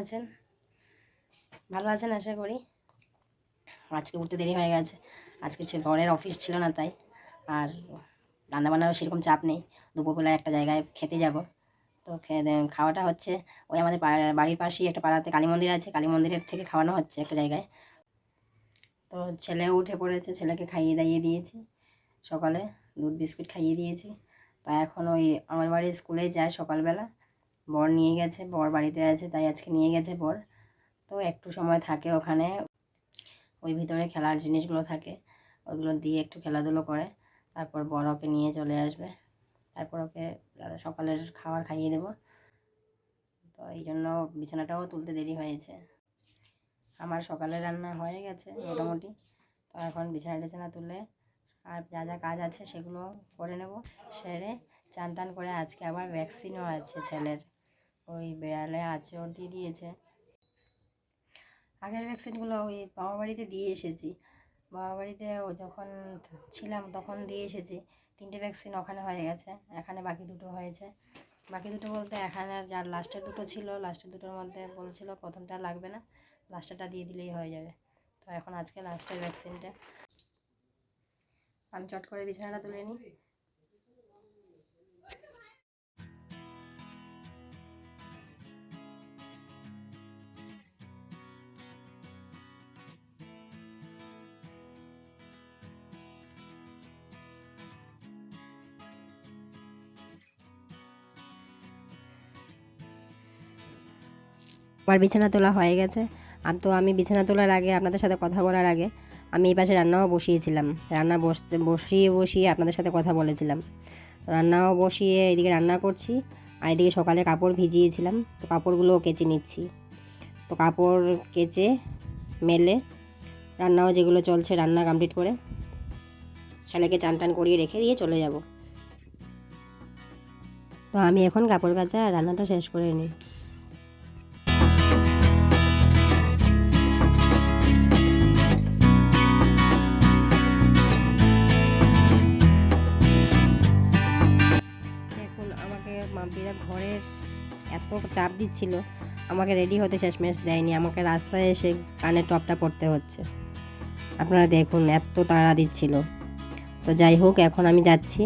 আছেন? ভালো আছেন আশা করি। আজকে উঠতে দেরি হয়ে গেছে। আজকে বরের অফিস ছিল না তাই। আর রান্নাবান্নারও সেরকম চাপ নেই। দুপুরবেলায় একটা জায়গায় খেতে যাব। তো খাওয়াটা হচ্ছে ওই আমাদের বাড়ির পাশেই একটা পাড়াতে কালী মন্দির আছে, কালী মন্দিরের থেকে খাওয়ানো হচ্ছে একটা জায়গায়। তো ছেলেও উঠে পড়েছে, ছেলেকে খাইয়ে দাইয়ে দিয়েছি সকালে, দুধ বিস্কুট খাইয়ে দিয়েছি। তো এখন ওই আমার বাড়ির স্কুলে যায় সকালবেলা, বর নিয়ে গেছে, বর বাড়িতে আছে তাই আজকে নিয়ে গেছে বর। তো একটু সময় থাকে ওখানে, ওই ভিতরে খেলার জিনিসগুলো থাকে, ওইগুলো দিয়ে একটু খেলাধুলো করে, তারপর বর ওকে নিয়ে চলে আসবে, তারপর ওকে সকালের খাবার খাইয়ে দেবো। তো এই জন্য বিছানাটাও তুলতে দেরি হয়েছে। আমার সকালের রান্না হয়ে গেছে মোটামুটি। তো এখন বিছানা টিছানা তুলে আর যা যা কাজ আছে সেগুলো করে নেব, সেরে চান টান করে। আজকে আবার ভ্যাকসিনও আছে ছেলের, ওই বেড়ালে আঁচড় দিয়ে দিয়েছে। আগের ভ্যাকসিনগুলো ওই বাবা বাড়িতে দিয়ে এসেছি, বাবা বাড়িতে যখন ছিলাম তখন দিয়ে এসেছি। 3টে ভ্যাকসিন ওখানে হয়ে গেছে, এখানে বাকি 2টো হয়েছে। বাকি 2টো বলতে এখানে যার লাস্টের 2টো ছিল, লাস্টের 2টোর মধ্যে বলছিল প্রথমটা লাগবে না, লাস্টেরটা দিয়ে দিলেই হয়ে যাবে। তো এখন আজকে লাস্টের ভ্যাকসিনটা। আমি চট করে বিছানাটা তুলে নিই। আমার বিছানা তোলা হয়ে গেছে। আমি বিছানা তোলার আগে, আপনাদের সাথে কথা বলার আগে, আমি এই পাশে রান্নাও বসিয়েছিলাম। রান্না বসিয়ে আপনাদের সাথে কথা বলেছিলাম। রান্নাও বসিয়ে এদিকে রান্না করছি, আর এদিকে সকালে কাপড় ভিজিয়েছিলাম, তো কাপড়গুলোও কেচে নিচ্ছি। তো কাপড় কেচে মেলে রান্নাও যেগুলো চলছে রান্না কমপ্লিট করে ছেলেকে চান টান করিয়ে রেখে দিয়ে চলে যাব। তো আমি এখন কাপড় কাচা আর রান্নাটা শেষ করে নিই। মাম্পিরা ঘরের এত চাপ দিচ্ছিল, আমাকে রেডি হতে শেষমেশ দেয়নি, আমাকে রাস্তায় এসে কানের টপটা পরতে হচ্ছে। আপনারা দেখুন এত তাড়া দিচ্ছিল। তো যাই হোক, এখন আমি যাচ্ছি।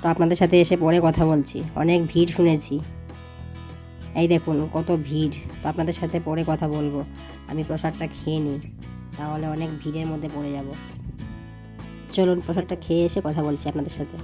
তো আপনাদের সাথে এসে পরে কথা বলছি। অনেক ভিড় শুনেছি, এই দেখুন কত ভিড়। তো আপনাদের সাথে পরে কথা বলবো। আমি প্রসাদটা খেয়ে নিই, তাহলে অনেক ভিড়ের মধ্যে পড়ে যাব। চলুন প্রসাদটা খেয়ে এসে কথা বলছি আপনাদের সাথে।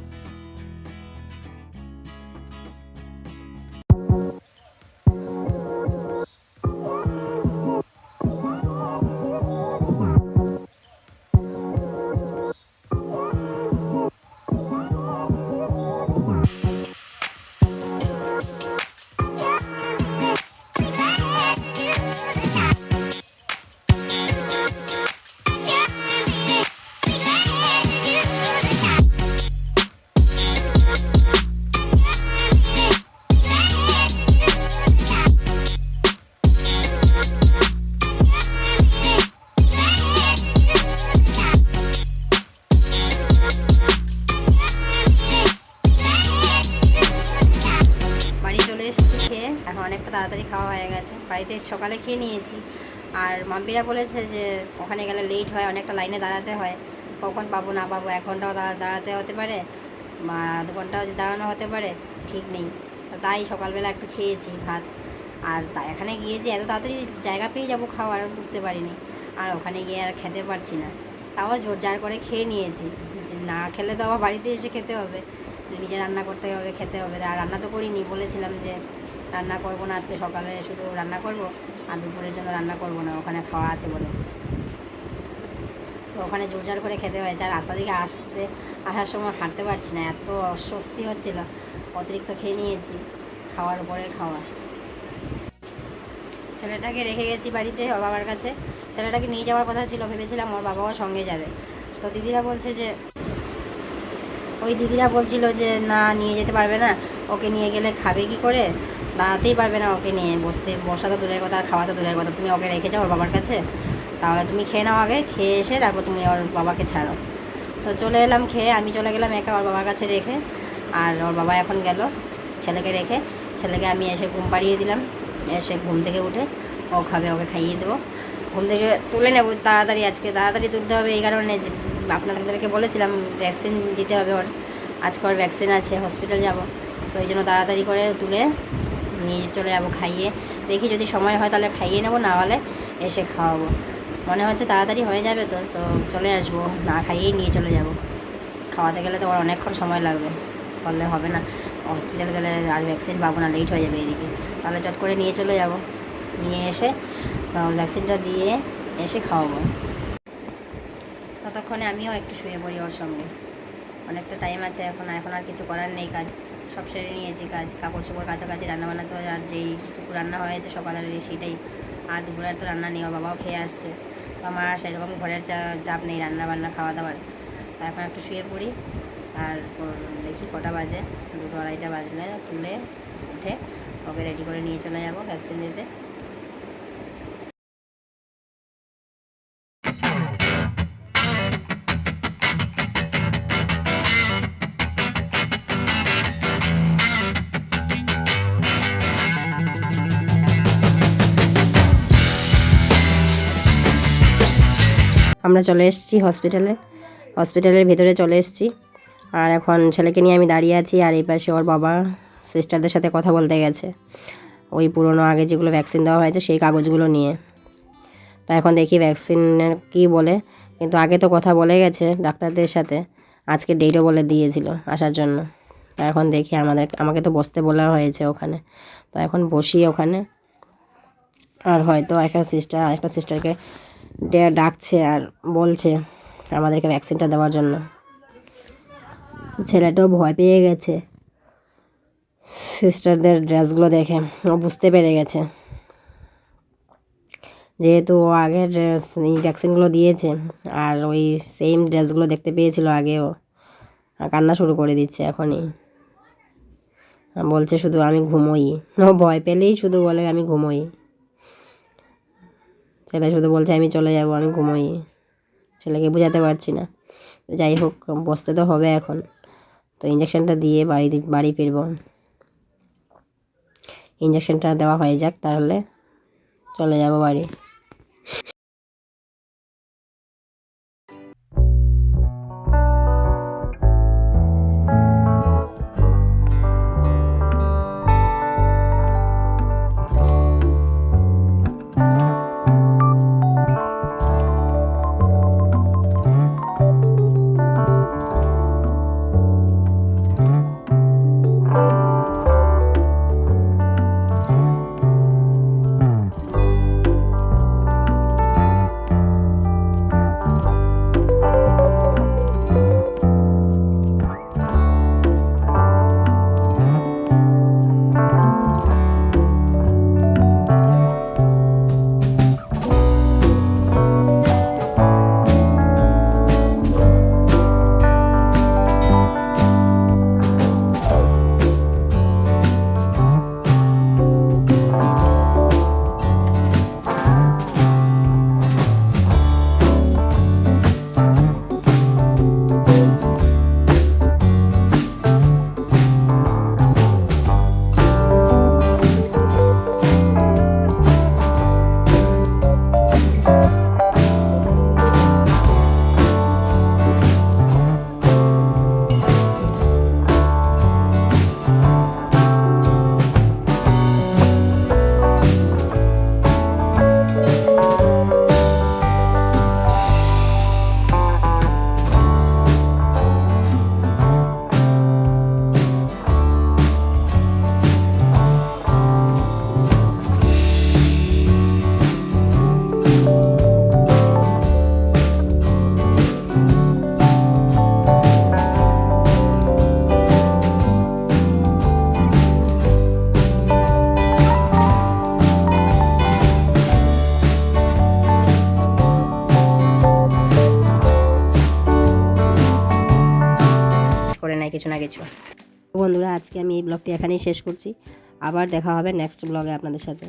এখন অনেকটা তাড়াতাড়ি খাওয়া হয়ে গেছে, বাড়িতে সকালে খেয়ে নিয়েছি। আর মাম্পিরা বলেছে যে ওখানে গেলে লেট হয়, অনেকটা লাইনে দাঁড়াতে হয়, কখন পাবো না পাবো, 1 ঘন্টাও দাঁড়াতে হতে পারে বা 2 ঘন্টাও দাঁড়ানো হতে পারে, ঠিক নেই। তো তাই সকালবেলা একটু খেয়েছি ভাত। আর এখানে গিয়েছি এত তাড়াতাড়ি জায়গা পেয়ে যাবো খাওয়ার, বুঝতে পারিনি। আর ওখানে গিয়ে আর খেতে পারছি না, তাও জোর জার করে খেয়ে নিয়েছি। না খেলে তো আবার বাড়িতে এসে খেতে হবে, নিজে রান্না করতে হবে, খেতে হবে। আর রান্না তো করিনি, বলেছিলাম যে রান্না করবো না আজকে, সকালে শুধু রান্না করব আর দুপুরের জন্য রান্না করব না, ওখানে খাওয়া আছে বলে। তো ওখানে জোরজার করে খেতে হয়েছে। আর আসার সময় হাঁটতে পারছি না, এত অস্বস্তি হচ্ছিল, অতিরিক্ত খেয়ে নিয়েছি, খাওয়ার উপরে খাওয়া। ছেলেটাকে রেখে গেছি বাড়িতে ওর বাবার কাছে। ছেলেটাকে নিয়ে যাওয়ার কথা ছিল, ভেবেছিলাম ওর বাবাও সঙ্গে যাবে। তো দিদিরা বলছিল যে না, নিয়ে যেতে পারবে না, ওকে নিয়ে গেলে খাবে কি করে, দাঁড়াতেই পারবে না, ওকে নিয়ে বসা তো দূরের কথা আর খাওয়া তো দূরের কথা। তুমি ওকে রেখে যাও ওর বাবার কাছে, তাহলে তুমি খেয়ে নাও আগে, খেয়ে এসে তারপর তুমি ওর বাবাকে ছাড়ো। তো চলে এলাম খেয়ে, আমি চলে গেলাম একা ওর বাবার কাছে রেখে। আর ওর বাবা এখন গেল ছেলেকে রেখে। ছেলেকে আমি এসে ঘুম পাড়িয়ে দিলাম, এসে ঘুম থেকে উঠে ও খাবে, ওকে খাইয়ে দেবো। ঘুম থেকে তুলে নেবো তাড়াতাড়ি, আজকে তাড়াতাড়ি তুলতে হবে এই কারণে যে আপনাদেরকে বলেছিলাম ভ্যাকসিন দিতে হবে ওর, আজকে ওর ভ্যাকসিন আছে, হসপিটাল যাব, তো এই জন্য তাড়াতাড়ি করে তুলে নিয়ে চলে যাবো খাইয়ে। দেখি যদি সময় হয় তাহলে খাইয়ে নেবো, না হলে এসে খাওয়াবো। মনে হচ্ছে তাড়াতাড়ি হয়ে যাবে, তো তো চলে আসবো, না খাইয়েই নিয়ে চলে যাব। খাওয়াতে গেলে তো ওর অনেকক্ষণ সময় লাগবে, করলে হবে না, হসপিটাল গেলে আর ভ্যাকসিন পাবো না, লেট হয়ে যাবে এদিকে। তাহলে চট করে নিয়ে চলে যাব, নিয়ে এসে ভ্যাকসিনটা দিয়ে এসে খাওয়াবো। ততক্ষণে আমিও একটু শুয়ে পড়ি ওর সঙ্গে, অনেকটা টাইম আছে এখন, এখন আর কিছু করার নেই, কাজ সব সেরে নিয়েছি, কাজ কাপড় চোপড় কাছাকাছি, রান্নাবান্না তো আর যেইটুকু রান্না হয়েছে সকালের সেটাই, আর দুপুরের তো রান্না নেই, ওর বাবাও খেয়ে আসছে, তো আমার আর সেরকম ঘরের চাপ নেই রান্নাবান্না খাওয়া দাওয়ার। তো এখন একটু শুয়ে পড়ি, আর দেখি কটা বাজে, 2-2:30 বাজলে তুলে উঠে ওকে রেডি করে নিয়ে চলে যাব ভ্যাকসিন দিতে। আমরা চলে এসেছি হসপিটালের ভেতরে চলে এসেছি, আর এখন ছেলেকে নিয়ে আমি দাঁড়িয়ে আছি, আর এই পাশে ওর বাবা সিস্টারদের সাথে কথা বলতে গেছে, ওই পুরনো আগে যেগুলো ভ্যাকসিন দেওয়া হয়েছে সেই কাগজগুলো নিয়ে। তো এখন দেখি ভ্যাকসিনের কী বলে, কিন্তু আগে তো কথা বলে গেছে ডাক্তারদের সাথে, আজকে ডেটও বলে দিয়েছিল আসার জন্য। তো এখন দেখি আমাকে তো বসতে বলা হয়েছে ওখানে, তো এখন বসি ওখানে, আর হয়তো একটা সিস্টারকে ডাকছে আর বলছে আমাদেরকে ভ্যাকসিনটা দেওয়ার জন্য। ছেলেটাও ভয় পেয়ে গেছে সিস্টারদের ড্রেসগুলো দেখে, ও বুঝতে পেরে গেছে, যেহেতু ও আগের ড্রেস এই ভ্যাকসিনগুলো দিয়েছে, আর ওই সেম ড্রেসগুলো দেখতে পেয়েছিল আগেও, আর কান্না শুরু করে দিচ্ছে এখনই, বলছে শুধু আমি ঘুমোই, ও ভয় পেলেই শুধু বলে আমি ঘুমোই, ছেলে শুধু বলছে আমি চলে যাব, আমি ঘুমোই, ছেলেকে বোঝাতে পারছি না। যাই হোক, বসতে তো হবে এখন, তো ইঞ্জেকশনটা দিয়ে বাড়ি ফিরবো, ইঞ্জেকশনটা দেওয়া হয়ে যাক তাহলে চলে যাব বাড়ি। কিছু না কিছু। বন্ধুরা, আজকে আমি এই ব্লগটি এখানেই শেষ করছি, আবার দেখা হবে নেক্সট ব্লগে আপনাদের সাথে।